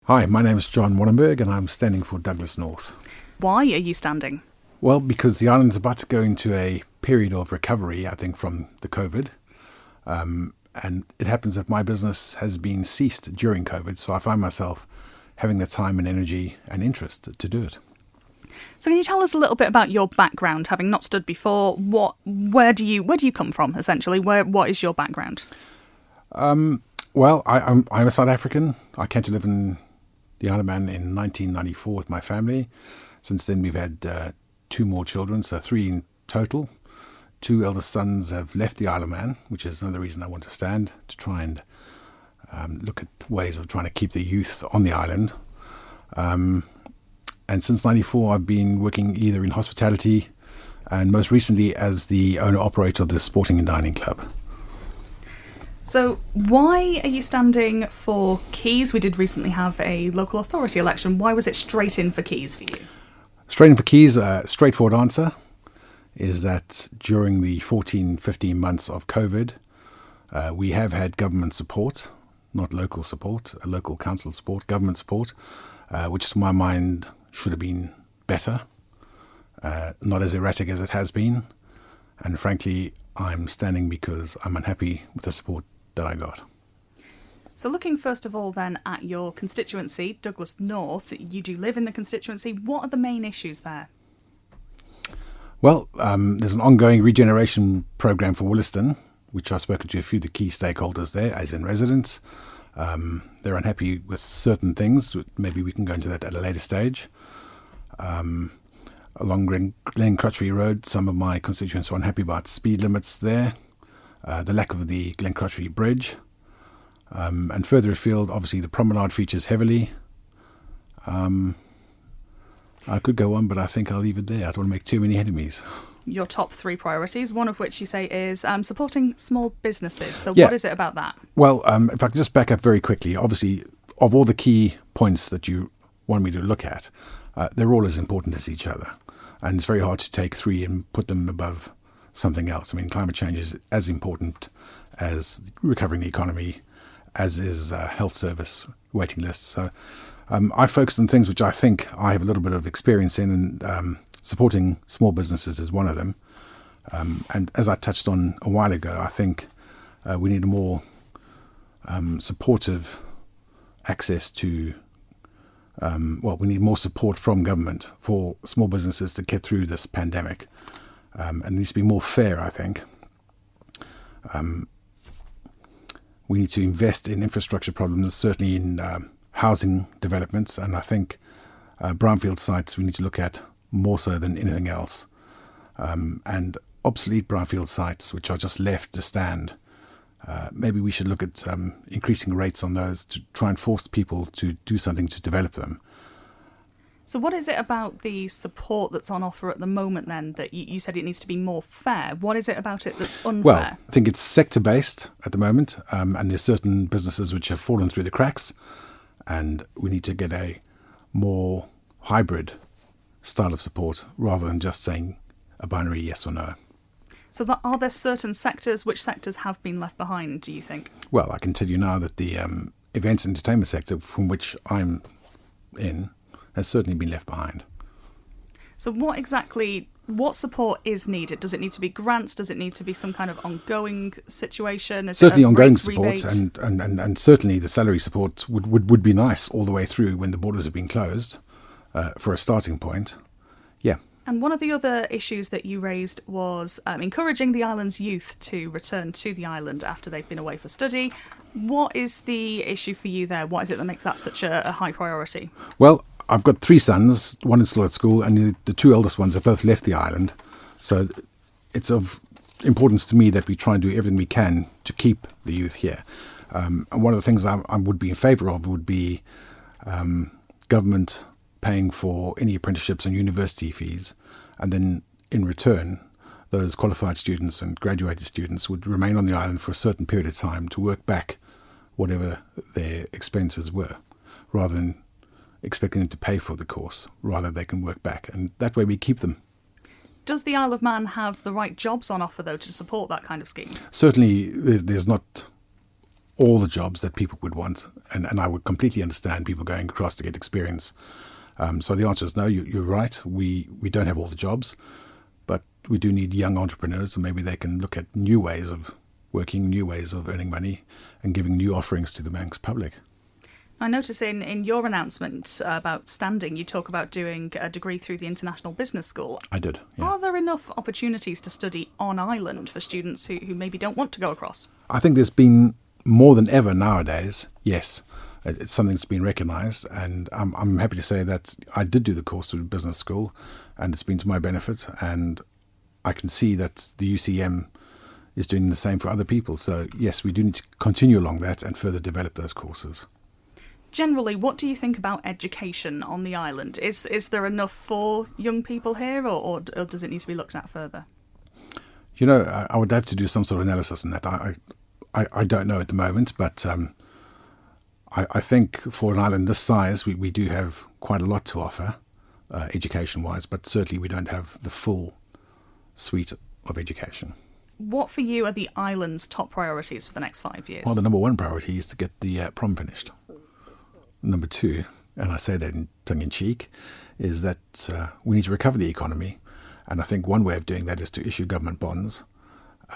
Hi, my name is John Wannenburgh and I'm standing for Douglas North. Why are you standing? Well, because the island's about to go into a period of recovery, I think, from the COVID. And it happens that my business has been ceased during COVID, so I find myself having the time and energy and interest to do it. So can you tell us a little bit about your background, having not stood before? Where do you come from, essentially? What is your background? Well, I'm a South African. I came to live in the Isle of Man in 1994 with my family. Since then, we've had 2 more children, so 3 in total. 2 eldest sons have left the Isle of Man, which is another reason I want to stand, to try and look at ways of trying to keep the youth on the island. And since 94, I've been working either in hospitality and most recently as the owner-operator of the Sporting and Dining Club. So why are you standing for Keys? We did recently have a local authority election. Why was it straight in for Keys for you? Straight in for Keys, a straightforward answer is that during the 14-15 months of COVID, we have had government support, not local support, local council support, government support, which to my mind should have been better, not as erratic as it has been. And frankly, I'm standing because I'm unhappy with the support that I got. So looking first of all then at your constituency, Douglas North, you do live in the constituency. What are the main issues there? Well, there's an ongoing regeneration programme for Williston, which I've spoken to a few of the key stakeholders there, as in residents. They're unhappy with certain things. Maybe we can go into that at a later stage. Along Glen Crutchery Road, some of my constituents are unhappy about speed limits there, the lack of the Glen Crutchery Bridge, and further afield, obviously the promenade features heavily. I could go on, but I think I'll leave it there. I don't want to make too many enemies. Your top 3 priorities, one of which you say is supporting small businesses. So Yeah. What is it about that? Well, if I could just back up very quickly, obviously, of all the key points that you want me to look at, they're all as important as each other. And it's very hard to take 3 and put them above something else. I mean, climate change is as important as recovering the economy, as is health service waiting lists. So I focus on things which I think I have a little bit of experience in, and supporting small businesses is one of them. And as I touched on a while ago, I think we need a more supportive access to we need more support from government for small businesses to get through this pandemic. And it needs to be more fair, I think. We need to invest in infrastructure problems, certainly in housing developments. And I think brownfield sites we need to look at more so than anything else. And obsolete brownfield sites, which are just left to stand, maybe we should look at increasing rates on those to try and force people to do something to develop them. So what is it about the support that's on offer at the moment then that you said it needs to be more fair? What is it about it that's unfair? Well, I think it's sector-based at the moment, and there's certain businesses which have fallen through the cracks, and we need to get a more hybrid style of support rather than just saying a binary yes or no. So are there certain sectors, which sectors have been left behind, do you think? Well, I can tell you now that the events and entertainment sector, from which I'm in, has certainly been left behind. So what support is needed? Does it need to be grants? Does it need to be some kind of ongoing situation? Certainly ongoing support, and certainly the salary support would be nice all the way through when the borders have been closed for a starting point. Yeah. And one of the other issues that you raised was encouraging the island's youth to return to the island after they've been away for study. What is the issue for you there? What is it that makes that such a high priority? Well, I've got 3 sons. One is still at school, and the 2 eldest ones have both left the island. So it's of importance to me that we try and do everything we can to keep the youth here. And one of the things I would be in favour of would be government paying for any apprenticeships and university fees, and then in return those qualified students and graduated students would remain on the island for a certain period of time to work back whatever their expenses were, rather than expecting them to pay for the course. Rather, they can work back, and that way we keep them. Does the Isle of Man have the right jobs on offer, though, to support that kind of scheme? Certainly, there's not all the jobs that people would want, and I would completely understand people going across to get experience. So the answer is no. You're right. We don't have all the jobs, but we do need young entrepreneurs, and maybe they can look at new ways of working, new ways of earning money, and giving new offerings to the bank's public. I notice in your announcement about standing, you talk about doing a degree through the International Business School. I did. Yeah. Are there enough opportunities to study on island for students who maybe don't want to go across? I think there's been more than ever nowadays. Yes, it's something that's been recognised, and I'm happy to say that I did do the course through business school, and it's been to my benefit, and I can see that the UCM is doing the same for other people. So yes, we do need to continue along that and further develop those courses. Generally, what do you think about education on the island? Is there enough for young people here, or does it need to be looked at further? You know, I would have to do some sort of analysis on that. I don't know at the moment, but I think for an island this size, we do have quite a lot to offer, education-wise, but certainly we don't have the full suite of education. What for you are the island's top priorities for the next 5 years? Well, the number one priority is to get the prom finished. Number two, and I say that in tongue-in-cheek, is that we need to recover the economy. And I think one way of doing that is to issue government bonds,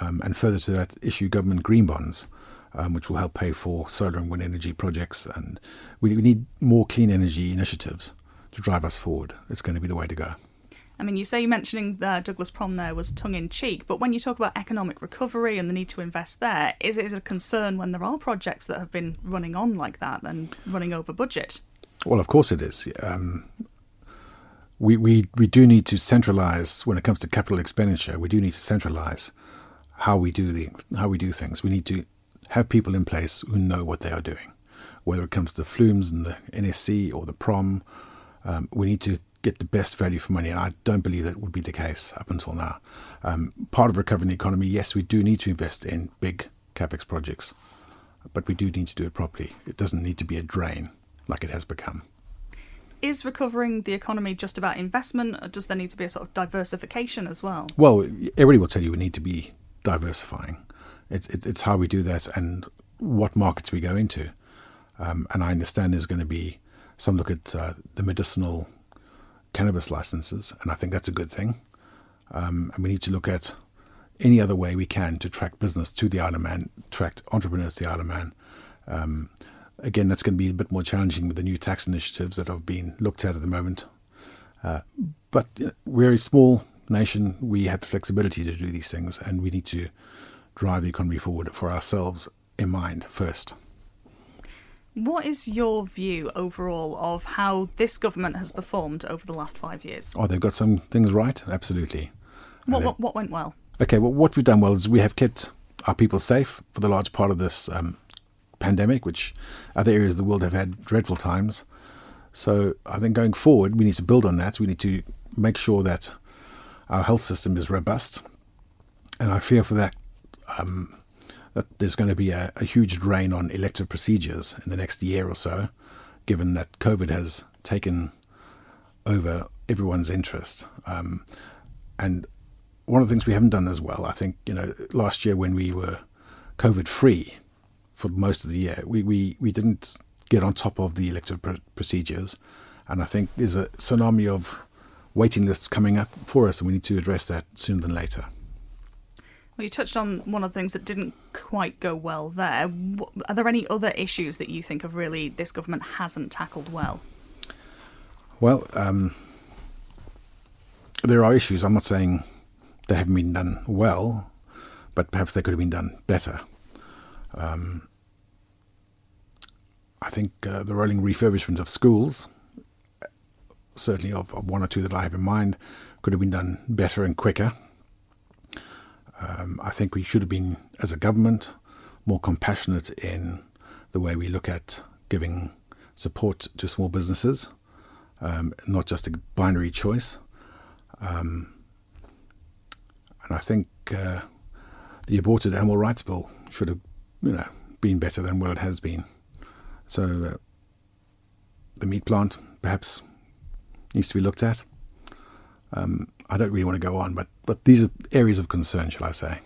and further to that, issue government green bonds, which will help pay for solar and wind energy projects. And we need more clean energy initiatives to drive us forward. It's going to be the way to go. I mean, you say mentioning Douglas Prom there was tongue-in-cheek, but when you talk about economic recovery and the need to invest there, is it a concern when there are projects that have been running on like that and running over budget? Well, of course it is. We do need to centralise when it comes to capital expenditure. We do need to centralise how we do things. We need to have people in place who know what they are doing, whether it comes to the flumes and the NSC or the prom. We need to get the best value for money, and I don't believe that would be the case up until now. Part of recovering the economy, yes, we do need to invest in big capex projects, but we do need to do it properly. It doesn't need to be a drain like it has become. Is recovering the economy just about investment, or does there need to be a sort of diversification as well? Well, everybody will tell you we need to be diversifying. It's how we do that and what markets we go into. And I understand there's going to be some look at the medicinal cannabis licenses, and I think that's a good thing. And we need to look at any other way we can to attract business to the Isle of Man, attract entrepreneurs to the Isle of Man. Again, that's going to be a bit more challenging with the new tax initiatives that have been looked at the moment. But we're a small nation. We have the flexibility to do these things, and we need to drive the economy forward for ourselves in mind first. What is your view overall of how this government has performed over the last 5 years? Oh, they've got some things right, absolutely. What went well? Okay, well, what we've done well is we have kept our people safe for the large part of this pandemic, which other areas of the world have had dreadful times. So I think going forward, we need to build on that. We need to make sure that our health system is robust. And I fear for that that there's going to be a huge drain on elective procedures in the next year or so, given that COVID has taken over everyone's interest. And one of the things we haven't done as well, I think, last year when we were COVID-free for most of the year, we didn't get on top of the elective procedures. And I think there's a tsunami of waiting lists coming up for us, and we need to address that sooner than later. Well, you touched on one of the things that didn't quite go well there. Are there any other issues that you think of really this government hasn't tackled well? Well, there are issues. I'm not saying they haven't been done well, but perhaps they could have been done better. I think the rolling refurbishment of schools, certainly of one or two that I have in mind, could have been done better and quicker. I think we should have been, as a government, more compassionate in the way we look at giving support to small businesses, not just a binary choice. And I think the aborted animal rights bill should have, been better than what it has been. So the meat plant perhaps needs to be looked at. I don't really want to go on, but these are areas of concern, shall I say.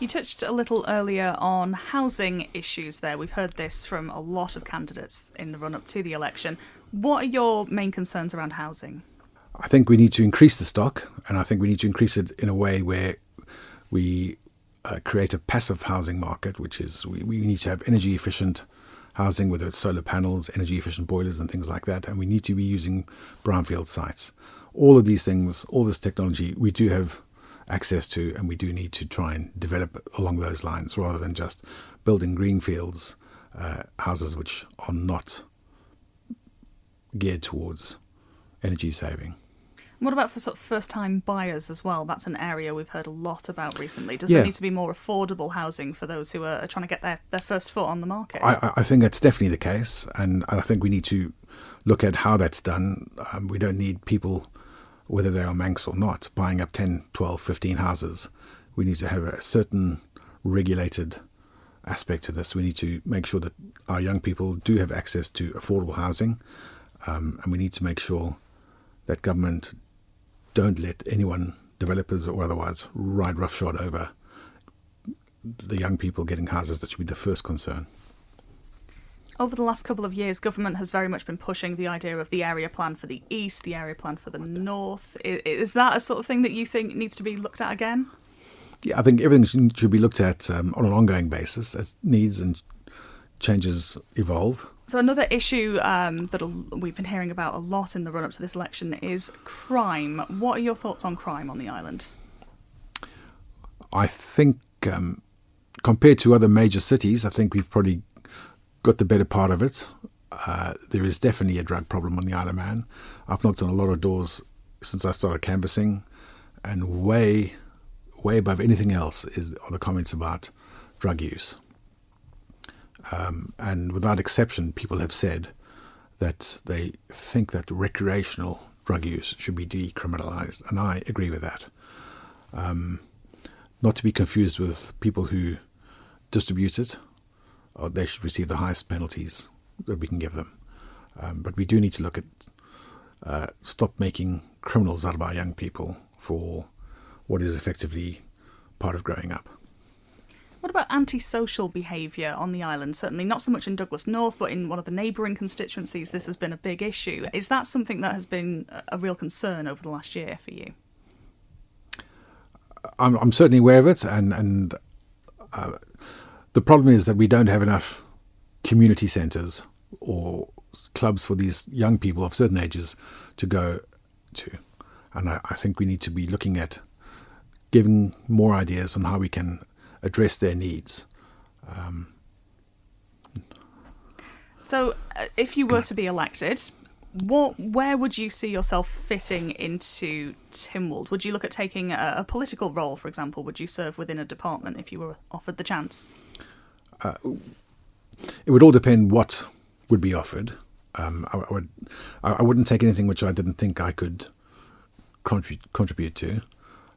You touched a little earlier on housing issues there. We've heard this from a lot of candidates in the run-up to the election. What are your main concerns around housing? I think we need to increase the stock, and I think we need to increase it in a way where we create a passive housing market, which is we need to have energy efficient housing, whether it's solar panels, energy efficient boilers and things like that, and we need to be using brownfield sites. All of these things, all this technology, we do have access to, and we do need to try and develop along those lines rather than just building greenfields houses which are not geared towards energy saving. What about for sort of first-time buyers as well? That's an area we've heard a lot about recently. Does there need to be more affordable housing for those who are trying to get their first foot on the market? I think that's definitely the case, and I think we need to look at how that's done. We don't need people, whether they are Manx or not, buying up 10, 12, 15 houses. We need to have a certain regulated aspect to this. We need to make sure that our young people do have access to affordable housing, and we need to make sure that government don't let anyone, developers or otherwise, ride roughshod over the young people getting houses. That should be the first concern. Over the last couple of years, government has very much been pushing the idea of the area plan for the east, the area plan for the north. Is that a sort of thing that you think needs to be looked at again? Yeah, I think everything should be looked at on an ongoing basis as needs and changes evolve. So another issue that we've been hearing about a lot in the run-up to this election is crime. What are your thoughts on crime on the island? I think compared to other major cities, I think we've probably got the better part of it. There is definitely a drug problem on the Isle of Man. I've knocked on a lot of doors since I started canvassing, and way above anything else are the comments about drug use. And without exception, people have said that they think that recreational drug use should be decriminalised, and I agree with that. Not to be confused with people who distribute it. They should receive the highest penalties that we can give them. But we do need to look at stop making criminals out of our young people for what is effectively part of growing up. What about antisocial behaviour on the island? Certainly not so much in Douglas North, but in one of the neighbouring constituencies this has been a big issue. Is that something that has been a real concern over the last year for you? I'm certainly aware of it, and the problem is that we don't have enough community centres or clubs for these young people of certain ages to go to. And I think we need to be looking at giving more ideas on how we can address their needs. So if you were to be elected, where would you see yourself fitting into Tynwald? Would you look at taking a political role, for example? Would you serve within a department if you were offered the chance? It would all depend what would be offered. I wouldn't take anything which I didn't think I could contribute to.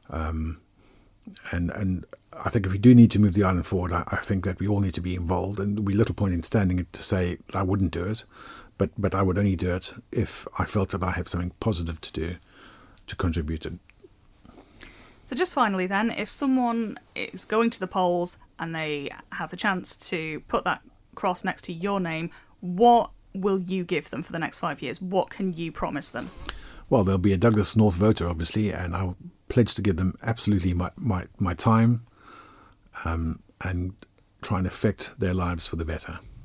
And I think if we do need to move the island forward, I think that we all need to be involved, and there'd be little point in standing to say I wouldn't do it, but I would only do it if I felt that I have something positive to do to contribute it. So just finally then, if someone is going to the polls and they have the chance to put that cross next to your name, what will you give them for the next 5 years? What can you promise them? Well, there'll be a Douglas North voter, obviously, and I'll pledge to give them absolutely my time and try and affect their lives for the better.